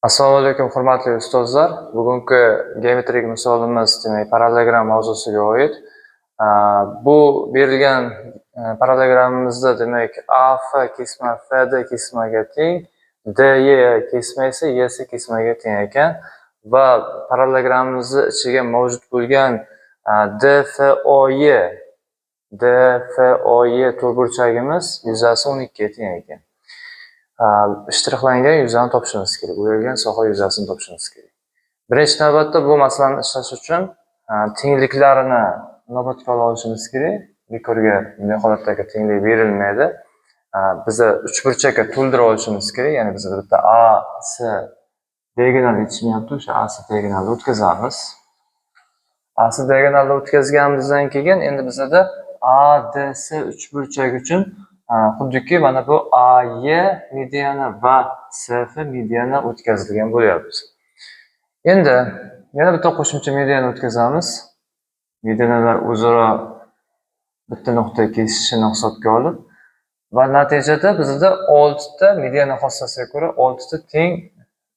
Assalomu alaykum hurmatli ustozlar. Bugungi geometrik misolimiz demak parallelogram mavzusiga oid. Bu berilgan parallelogramimizda demak AF kesma FD kesmaga teng, DY kesma esa YS kesmaga teng ekan va parallelogramimizni ichiga mavjud bo'lgan DFOY to'rtburchagimiz yuzasi 12 ga teng ekan. Ishtirihlangan yuzani topishimiz kerak. Bo'yalgan soha yuzasini topishimiz kerak. Birinchi navbatda bu masalani ishlash uchun tengliklarini inobatga olishimiz kerak. Bekorga bunday holatdagi tenglik berilmaydi. Biza uchburchakka to'ldirib olishimiz kerak. Ya'ni biz bitta AC diagonal yetishmayapti, o'sha AC diagonalni o'tkazamiz. AC diagonalni o'tkazganimizdan keyin endi bizada ADS uchburchak uchun xuddiki mana bu AY mediani va SF mediani o'tkazilgan bo'lyapti. Endi yana bitta qo'shimcha mediani o'tkazamiz. Medianalar o'zaro bitta nuqta kesishini hisobga olib va natijada bizda 6 ta mediana xossasiga ko'ra 6 ta teng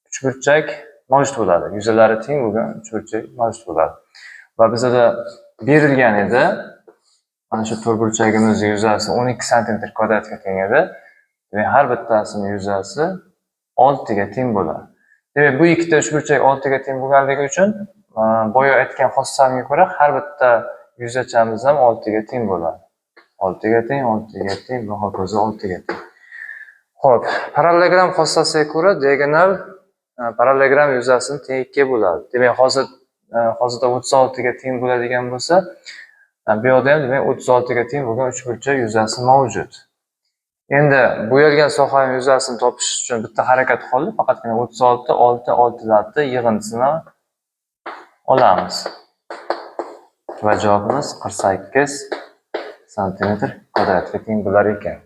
uchburchak mavjud bo'ladi. Yuzalari teng bo'lgan uchburchak mavjud bo'ladi. Va bizda berilgan edi mana shu to'rtburchagimiz yuzasi 12 cm kvadratga teng edi. Demak, har bittasini yuzasi 6 ga teng bo'ladi. Demak, bu ikkita uchburchak 6 ga teng bo'lganligi uchun boya aytgan xossamga ko'ra har bitta yuzachamiz ham 6 ga teng bo'ladi. 6 ga teng, 6 ga teng va hokazo 6 ga teng. Xo'p, parallelogram xossasiga ko'ra diagonal parallelogram yuzasini teng 2 ga bo'ladi. Demak, hozirda 36 ga teng bo'ladigan bo'lsa, bu yerda ham demak 36 ga teng bo'lgan uchburchak yuzasi mavjud. Endi bo'yalgan sohaning yuzasini topish uchun bitta harakat qoldi. Faqatgina 36, 6, 6 yig'indisini olamiz. Va javobimiz 48 cm kvadratga teng bo'lar ekan.